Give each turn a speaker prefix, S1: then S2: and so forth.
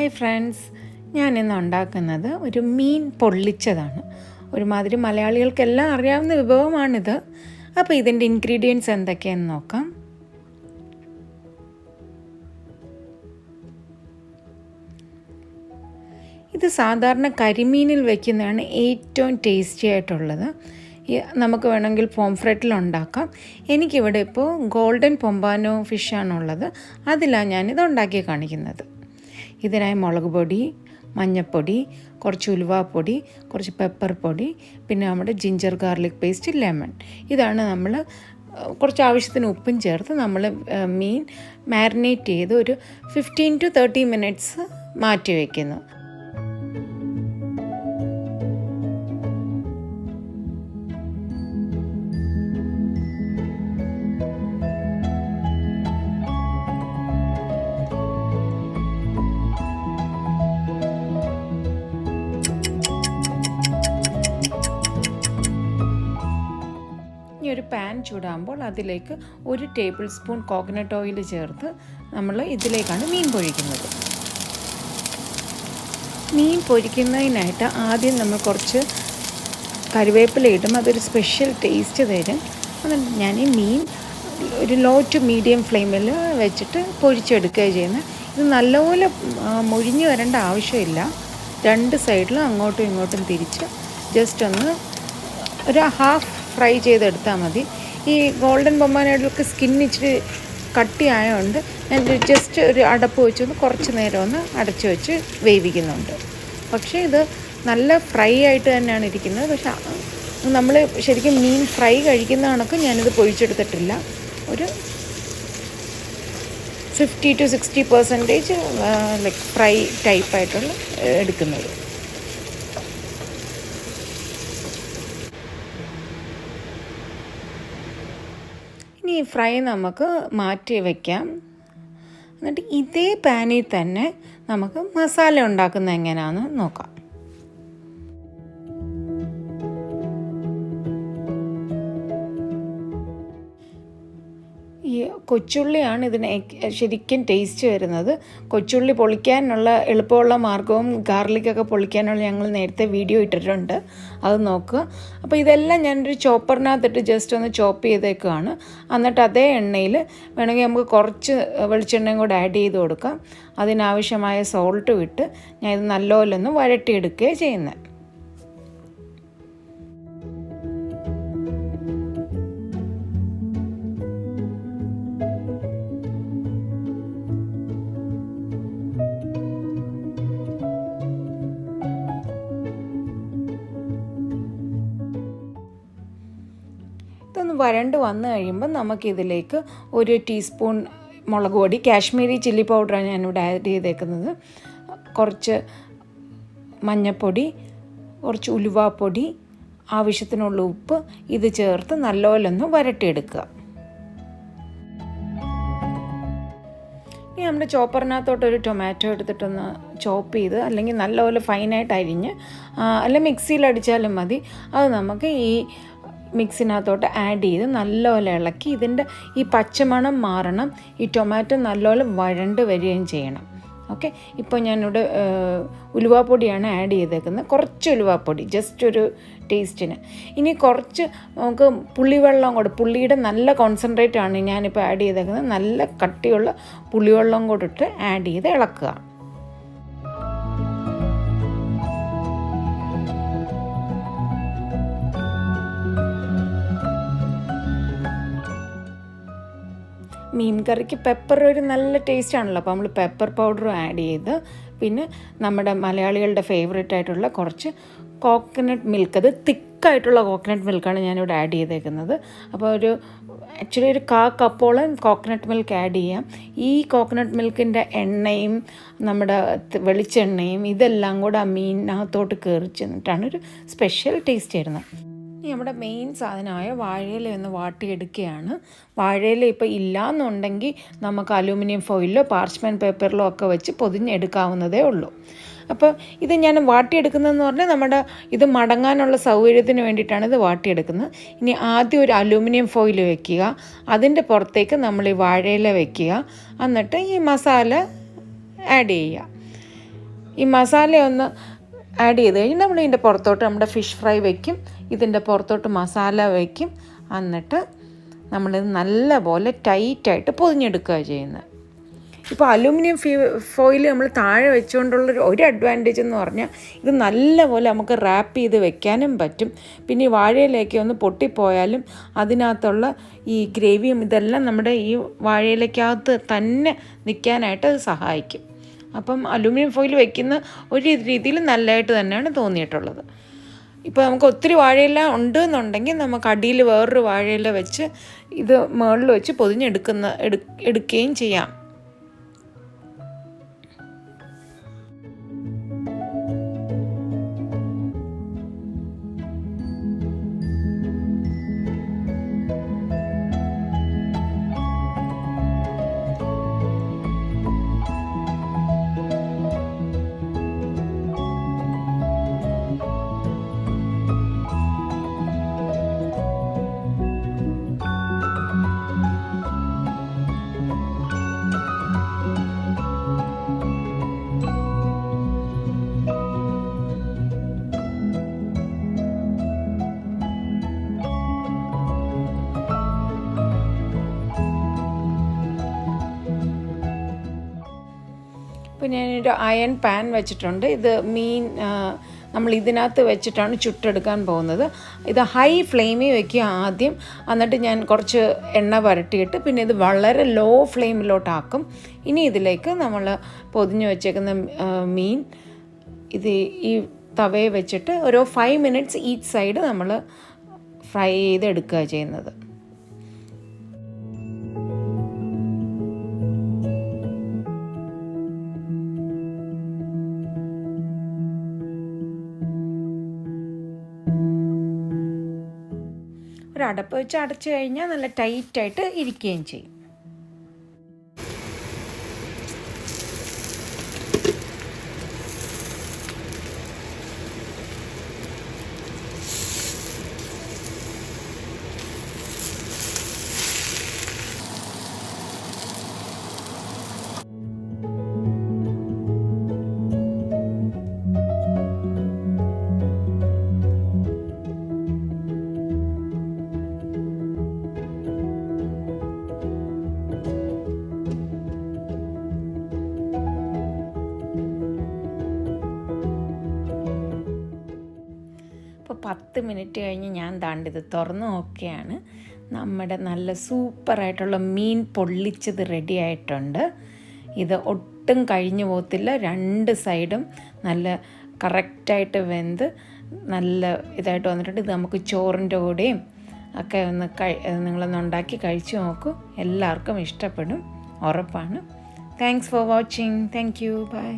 S1: Hi friends, ഞാനിന്ന് ഉണ്ടാക്കുന്നത് ഒരു മീൻ പൊള്ളിച്ചതാണ്. ഒരുമാതിരി മലയാളികൾക്കെല്ലാം അറിയാവുന്ന വിഭവമാണിത്. അപ്പോൾ ഇതിൻ്റെ ഇൻഗ്രീഡിയൻസ് എന്തൊക്കെയാണെന്ന് നോക്കാം. ഇത് സാധാരണ കരിമീനിൽ വയ്ക്കുന്നതാണ് ഏറ്റവും ടേസ്റ്റി ആയിട്ടുള്ളത്. നമുക്ക് വേണമെങ്കിൽ പോംഫ്രെറ്റിൽ ഉണ്ടാക്കാം. എനിക്കിവിടെ ഇപ്പോൾ ഗോൾഡൻ പൊമ്പാനോ ഫിഷാണുള്ളത്. അതിലാണ് ഞാനിത് ഉണ്ടാക്കി കാണിക്കുന്നത്. ഇതിനായി മുളക് പൊടി, മഞ്ഞൾപ്പൊടി, കുറച്ച് ഉലുവാപ്പൊടി, കുറച്ച് പെപ്പർ പൊടി, പിന്നെ നമ്മുടെ ജിഞ്ചർ ഗാർലിക് പേസ്റ്റ്, ലെമൺ. ഇതാണ് നമ്മൾ കുറച്ച് ആവശ്യത്തിന് ഉപ്പും ചേർത്ത് നമ്മൾ മീൻ മാരിനേറ്റ് ചെയ്ത് ഒരു 15 to 30 മിനിറ്റ്സ് മാറ്റി വയ്ക്കുന്നു. ഒരു പാൻ ചൂടാകുമ്പോൾ അതിലേക്ക് 1 ടേബിൾ സ്പൂൺ കോക്കനട്ട് ഓയിൽ ചേർത്ത് നമ്മൾ ഇതിലേക്കാണ് മീൻ പൊരിക്കുന്നത്. മീൻ പൊരിക്കുന്നതിനായിട്ട് ആദ്യം നമ്മൾ കുറച്ച് കറിവേപ്പില ഇടും. അതൊരു സ്പെഷ്യൽ ടേസ്റ്റ് തരും. അതുകൊണ്ട് ഞാൻ ഈ മീൻ ഒരു ലോ ടു മീഡിയം ഫ്ലെയിമിൽ വെച്ചിട്ട് പൊരിച്ചെടുക്കുകയാണ് ചെയ്യുന്നത്. ഇത് നല്ലപോലെ മൊരിഞ്ഞ് വരേണ്ട ആവശ്യമില്ല. 2 സൈഡിലും അങ്ങോട്ടും ഇങ്ങോട്ടും തിരിച്ച് ജസ്റ്റ് ഒന്ന് ഒരു ഹാഫ് ഫ്രൈ ചെയ്തെടുത്താൽ മതി. ഈ ഗോൾഡൻ പൊമ്പാനോയിലൊക്കെ സ്കിൻ ഇച്ചിരി കട്ടിയായതുകൊണ്ട് ഞാൻ ജസ്റ്റ് ഒരു അടപ്പ് വെച്ചൊന്ന് കുറച്ച് നേരം ഒന്ന് അടച്ച് വെച്ച് വേവിക്കുന്നുണ്ട്. പക്ഷേ ഇത് നല്ല ഫ്രൈ ആയിട്ട് തന്നെയാണ് ഇരിക്കുന്നത്. പക്ഷെ നമ്മൾ ശരിക്കും മീൻ ഫ്രൈ കഴിക്കുന്ന കണക്ക് ഞാനിത് പൊരിച്ചെടുത്തിട്ടില്ല. ഒരു 50 to 60% ലൈക്ക് ഫ്രൈ ടൈപ്പായിട്ടുള്ള എടുക്കുന്നത്. ഇനി ഈ ഫ്രൈ നമുക്ക് മാറ്റി വയ്ക്കാം. എന്നിട്ട് ഇതേ പാനിൽ തന്നെ നമുക്ക് മസാല ഉണ്ടാക്കുന്നത് എങ്ങനെയാണെന്ന് നോക്കാം. ഈ കൊച്ചുള്ളിയാണ് ഇതിന് ശരിക്കും ടേസ്റ്റ് വരുന്നത്. കൊച്ചുള്ളി പൊളിക്കാനുള്ള എളുപ്പമുള്ള മാർഗവും ഗാർലിക്കൊക്കെ പൊളിക്കാനുള്ള ഞങ്ങൾ നേരത്തെ വീഡിയോ ഇട്ടിട്ടുണ്ട്, അത് നോക്കുക. അപ്പോൾ ഇതെല്ലാം ഞാനൊരു ചോപ്പറിനകത്തിട്ട് ജസ്റ്റ് ഒന്ന് ചോപ്പ് ചെയ്തേക്കുകയാണ്. എന്നിട്ട് അതേ എണ്ണയിൽ വേണമെങ്കിൽ നമുക്ക് കുറച്ച് വെളിച്ചെണ്ണയും കൂടെ ആഡ് ചെയ്ത് കൊടുക്കാം. അതിനാവശ്യമായ സോൾട്ടും ഇട്ട് ഞാൻ ഇത് നല്ലപോലെ ഒന്ന് വഴട്ടിയെടുക്കുകയാണ് ചെയ്യുന്നത്. ഇതൊന്ന് വരണ്ട് വന്നു കഴിയുമ്പോൾ നമുക്കിതിലേക്ക് 1 ടീസ്പൂൺ മുളക് പൊടി, കാശ്മീരി ചില്ലി പൗഡറാണ് ഞാനിവിടെ ആഡ് ചെയ്തേക്കുന്നത്, കുറച്ച് മഞ്ഞൾപ്പൊടി, കുറച്ച് ഉലുവാപ്പൊടി, ആവശ്യത്തിനുള്ള ഉപ്പ് ഇത് ചേർത്ത് നല്ലപോലെ ഒന്ന് വരട്ടിയെടുക്കുക. ഇനി നമ്മുടെ ചോപ്പറിനകത്തോട്ടൊരു ടൊമാറ്റോ എടുത്തിട്ടൊന്ന് ചോപ്പ് ചെയ്ത് അല്ലെങ്കിൽ നല്ലപോലെ ഫൈനായിട്ട് അരിഞ്ഞ് അല്ലെങ്കിൽ മിക്സിയിൽ അടിച്ചാലും മതി. അത് നമുക്ക് ഈ മിക്സിനകത്തോട്ട് ആഡ് ചെയ്ത് നല്ലപോലെ ഇളക്കി ഇതിൻ്റെ ഈ പച്ചമണം മാറണം. ഈ ടൊമാറ്റോ നല്ലപോലെ വഴണ്ട് വരികയും ചെയ്യണം. ഓക്കെ, ഇപ്പോൾ ഞാനിവിടെ ഉലുവാപ്പൊടിയാണ് ആഡ് ചെയ്തേക്കുന്നത്, കുറച്ച് ഉലുവാപ്പൊടി ജസ്റ്റ് ഒരു ടേസ്റ്റിന്. ഇനി കുറച്ച് നമുക്ക് പുളിവെള്ളം കൂടെ, പുളിയുടെ നല്ല കോൺസെൻട്രേറ്റ് ആണ് ഞാനിപ്പോൾ ആഡ് ചെയ്തേക്കുന്നത്. നല്ല കട്ടിയുള്ള പുളിവെള്ളം കൂടെ ഇട്ട് ആഡ് ചെയ്ത് ഇളക്കുക. മീൻ കറിക്ക് പെപ്പർ ഒരു നല്ല ടേസ്റ്റ് ആണല്ലോ. അപ്പോൾ നമ്മൾ പെപ്പർ പൗഡറും ആഡ് ചെയ്ത് പിന്നെ നമ്മുടെ മലയാളികളുടെ ഫേവറേറ്റ് ആയിട്ടുള്ള കുറച്ച് കോക്കനട്ട് മിൽക്ക്, അത് തിക്കായിട്ടുള്ള കോക്കനട്ട് മിൽക്കാണ് ഞാനിവിടെ ആഡ് ചെയ്തേക്കുന്നത്. അപ്പോൾ ആക്ച്വലി ഒരു 1/4 കപ്പോളം കോക്കനട്ട് മിൽക്ക് ആഡ് ചെയ്യാം. ഈ കോക്കനട്ട് മിൽക്കിൻ്റെ എണ്ണയും നമ്മുടെ വെളിച്ചെണ്ണയും ഇതെല്ലാം കൂടെ ആ മീനിനകത്തോട്ട് കയറി ചെന്നിട്ടാണ് ഒരു സ്പെഷ്യൽ ടേസ്റ്റ് വരുന്നത്. ഇനി നമ്മുടെ മെയിൻ സാധനമായ വാഴയില ഒന്ന് വാട്ടിയെടുക്കുകയാണ്. വാഴയില ഇപ്പോൾ ഇല്ലയെന്നുണ്ടെങ്കിൽ നമുക്ക് അലൂമിനിയം ഫോയിലോ പാർച്ച്മെൻറ്റ് പേപ്പറിലോ ഒക്കെ വെച്ച് പൊതിഞ്ഞെടുക്കാവുന്നതേ ഉള്ളൂ. അപ്പോൾ ഇത് ഞാൻ വാട്ടിയെടുക്കുന്നതെന്ന് പറഞ്ഞാൽ നമ്മുടെ ഇത് മടങ്ങാനുള്ള സൗകര്യത്തിന് വേണ്ടിയിട്ടാണ് ഇത് വാട്ടിയെടുക്കുന്നത്. ഇനി ആദ്യം ഒരു അലൂമിനിയം ഫോയിൽ വയ്ക്കുക, അതിൻ്റെ പുറത്തേക്ക് നമ്മൾ ഈ വാഴയില വയ്ക്കുക, എന്നിട്ട് ഈ മസാല ആഡ് ചെയ്യുക. ഈ മസാല ഒന്ന് ആഡ് ചെയ്ത് കഴിഞ്ഞ് നമ്മൾ ഇതിൻ്റെ പുറത്തോട്ട് നമ്മുടെ ഫിഷ് ഫ്രൈ വയ്ക്കും, ഇതിൻ്റെ പുറത്തോട്ട് മസാല വയ്ക്കും. എന്നിട്ട് നമ്മളിത് നല്ലപോലെ ടൈറ്റായിട്ട് പൊതിഞ്ഞെടുക്കുക ചെയ്യുന്നത്. ഇപ്പോൾ അലൂമിനിയം ഫോയിൽ നമ്മൾ താഴെ വെച്ചുകൊണ്ടുള്ളൊരു ഒരു അഡ്വാൻറ്റേജ് എന്ന് പറഞ്ഞാൽ ഇത് നല്ലപോലെ നമുക്ക് റാപ്പ് ചെയ്ത് വെക്കാനും പറ്റും. പിന്നെ ഈ വാഴയിലേക്ക് ഒന്ന് പൊട്ടിപ്പോയാലും അതിനകത്തുള്ള ഈ ഗ്രേവിയും ഇതെല്ലാം നമ്മുടെ ഈ വാഴയിലേക്കകത്ത് തന്നെ നിൽക്കാനായിട്ട് അത് സഹായിക്കും. അപ്പം അലൂമിനിയം ഫോയിൽ വയ്ക്കുന്ന ഒരു രീതിയിൽ നല്ലതായിട്ട് തന്നെയാണ് തോന്നിയിട്ടുള്ളത്. ഇപ്പോൾ നമുക്ക് ഒത്തിരി വാഴയില ഉണ്ട് എന്നുണ്ടെങ്കിൽ നമുക്ക് അടിയിൽ വേറൊരു വാഴയില വെച്ച് ഇത് മുകളിൽ വെച്ച് എടുക്കുകയും ചെയ്യാം. ഇപ്പോൾ ഞാനൊരു അയൺ പാൻ വെച്ചിട്ടുണ്ട്. ഇത് മീൻ നമ്മൾ ഇതിനകത്ത് വെച്ചിട്ടാണ് ചുട്ടെടുക്കാൻ പോകുന്നത്. ഇത് ഹൈ ഫ്ലെയിമിൽ വയ്ക്കുക ആദ്യം. എന്നിട്ട് ഞാൻ കുറച്ച് എണ്ണ പുരട്ടിയിട്ട് പിന്നെ ഇത് വളരെ ലോ ഫ്ലെയിമിലോട്ടാക്കും. ഇനി ഇതിലേക്ക് നമ്മൾ പൊതിഞ്ഞ് വെച്ചേക്കുന്ന മീൻ ഇത് ഈ തവയെ വെച്ചിട്ട് ഒരു 5 മിനിറ്റ്സ് ഈച്ച് സൈഡ് നമ്മൾ ഫ്രൈ ചെയ്തെടുക്കുക ചെയ്യുന്നത്. ഒരു അടപ്പ് വെച്ച് അടച്ചു കഴിഞ്ഞാൽ നല്ല ടൈറ്റായിട്ട് ഇരിക്കുകയും ചെയ്യും. ഇപ്പോൾ 10 മിനിറ്റ് കഴിഞ്ഞ് ഞാൻ ഇത് തുറന്ന് നോക്കിയാണ്. നമ്മുടെ നല്ല സൂപ്പറായിട്ടുള്ള മീൻ പൊള്ളിച്ചത് റെഡി ആയിട്ടുണ്ട്. ഇത് ഒട്ടും കഴിഞ്ഞു പോകത്തില്ല. 2 സൈഡും നല്ല കറക്റ്റായിട്ട് വെന്ത് നല്ല ഇതായിട്ട് വന്നിട്ടുണ്ട്. ഇത് നമുക്ക് ചോറിൻ്റെ കൂടെയും ഒക്കെ ഒന്ന് നിങ്ങളൊന്ന് ഉണ്ടാക്കി കഴിച്ചു നോക്കൂ. എല്ലാവർക്കും ഇഷ്ടപ്പെടും, ഉറപ്പാണ്. Thanks for watching. Thank you. By.